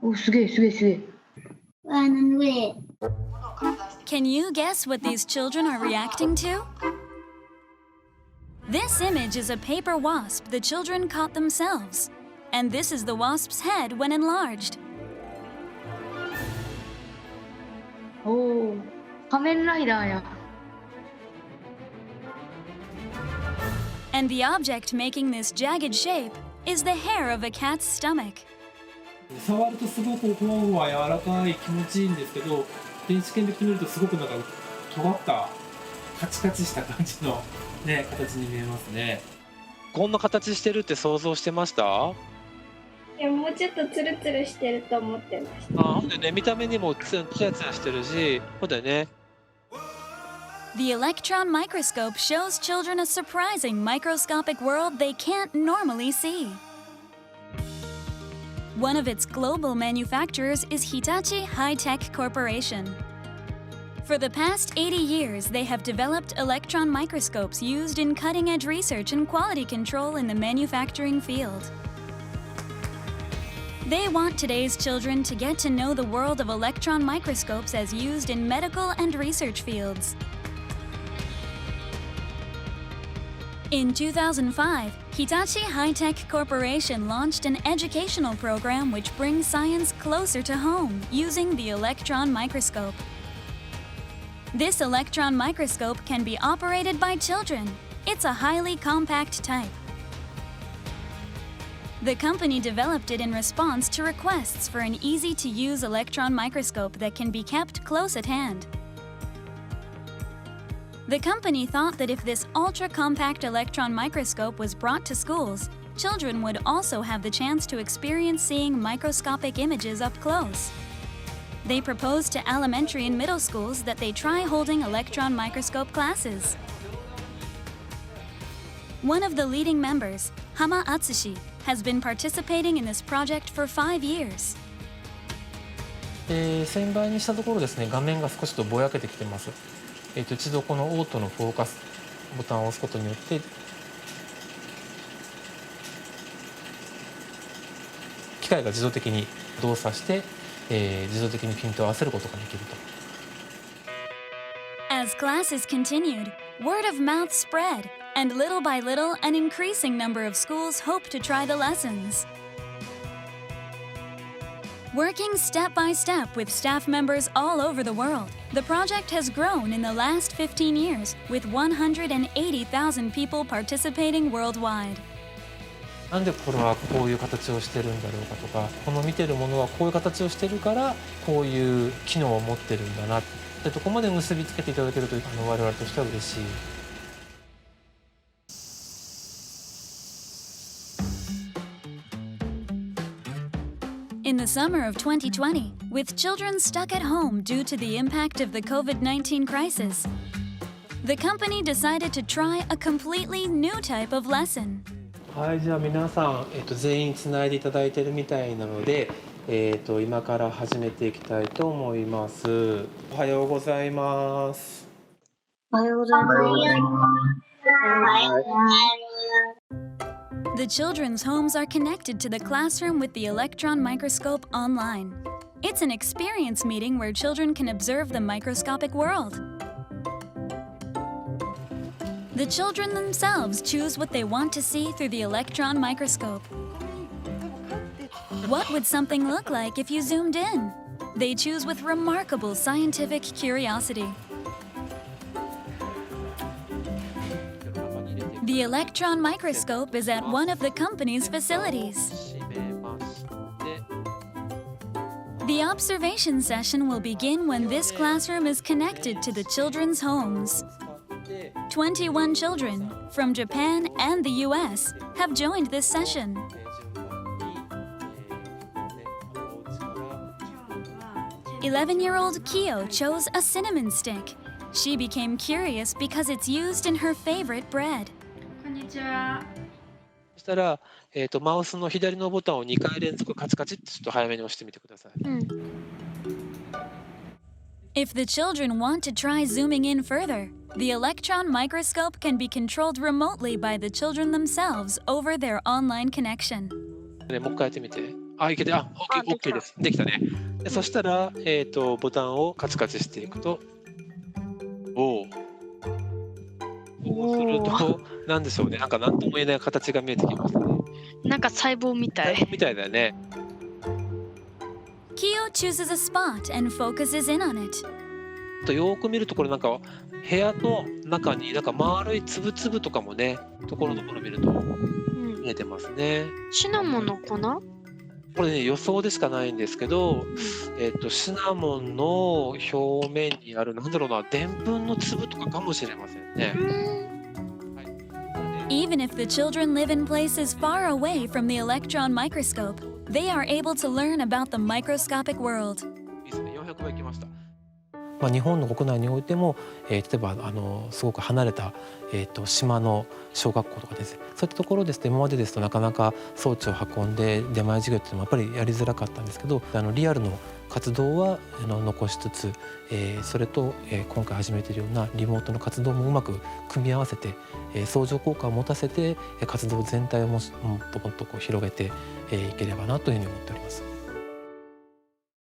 お、すげえすげえすげえ。Can you guess what these children are reacting to? This image is a paper wasp the children caught themselves. And this is the wasp's head when enlarged. おお、仮面ライダーや。And the object making this jagged shape is the hair of a cat's stomach. 触るとすごくふわふわ柔らかい気持ちいいんですけど、電子顕微鏡で見るとすごくなんか尖ったカチカチした感じのね形に見えますね。こんな形してるって想像してました？いや、もうちょっとツルツルしてると思ってました。ほんでね、見た目にもツヤツヤしてるし、ほんでね。The electron microscope shows children a surprising microscopic world they can't normally see. One of its global manufacturers is Hitachi High-Tech Corporation. For the past 80 years, they have developed electron microscopes used in cutting-edge research and quality control in the manufacturing field. They want today's children to get to know the world of electron microscopes as used in medical and research fields. In 2005, Hitachi High-Tech Corporation launched an educational program which brings science closer to home using the electron microscope. This electron microscope can be operated by children. It's a highly compact type. The company developed it in response to requests for an easy-to-use electron microscope that can be kept close at hand. The company thought that if this ultra-compact electron microscope was brought to schools, children would also have the chance to experience seeing microscopic images up close. They proposed to elementary and middle schools that they try holding electron microscope classes. One of the leading members, Hama Atsushi, has been participating in this project for 5 years. 1000倍にしたところですね、画面が少しとぼやけてきてます。一度このオートのフォーカスボタンを押すことによって機械が自動的に動作して、自動的にピントを合わせることができると。As classes continued, word of mouth spread, and little by little, an increasing number of schools hope to try the lessons. Working step by step with staff members all over the world, the project has grown in the last 15 years, with 180,000 people participating worldwide. なんでこれはこういう形をしてるんだろうかとか、この見てるものはこういう形をしてるからこういう機能を持ってるんだなってとこまで結びつけていただけると我々としては嬉しい。In the summer of 2020, with children stuck at home due to the impact of the COVID-19 crisis, the company decided to try a completely new type of lesson. はい、じゃあ皆さん、全員つないでいただいてるみたいなので、今から始めていきたいと思います。おはようございます。おはようございます。The children's homes are connected to the classroom with the electron microscope online. It's an experience meeting where children can observe the microscopic world. The children themselves choose what they want to see through the electron microscope. What would something look like if you zoomed in? They choose with remarkable scientific curiosity. The electron microscope is at one of the company's facilities. The observation session will begin when this classroom is connected to the children's homes. 21 children from Japan and the US have joined this session. "11-year-old Kyo chose a cinnamon stick. She became curious because it's used in her favorite bread. こんにちは。そしたら、マウスの左のボタンを2回連続カチカチってちょっと早めに押してみてください。If the children want to try zooming in further, the electron microscope can be controlled remotely by the children themselves over their online connection. ね、もう一回やってみて。あ、いけて、あ、でき OK です。できたね。で、そしたら、ボタンをカチカチしていくと、おお。こうすると、なんでしょうね。なんか何とも言えない形が見えてきましたね。なんか細胞みたい。みたいだよね。Kyo chooses a spot and focuses in on it. とよーく見るとこれなんか部屋の中になんか丸いつぶつぶとかもね、ところどころ見るとうん。見えてますね。シナモンの粉？これね、予想でしかないんですけど、シナモンの表面にあるなんだろうな、でんぷんの粒とかかもしれませんね。はい。 Even if the children live in places far away from the electron microscope, they are able to learn about the microscopic world. いいですね。400倍いきました。日本の国内においても、例えばすごく離れた、島の小学校とかですね、そういったところですと今までですとなかなか装置を運んで出前授業っていうのもやっぱりやりづらかったんですけど、リアルの活動は残しつつ、それと、今回始めているようなリモートの活動もうまく組み合わせて、相乗効果を持たせて活動全体をもっともっとこう広げていければなというふうに思っております。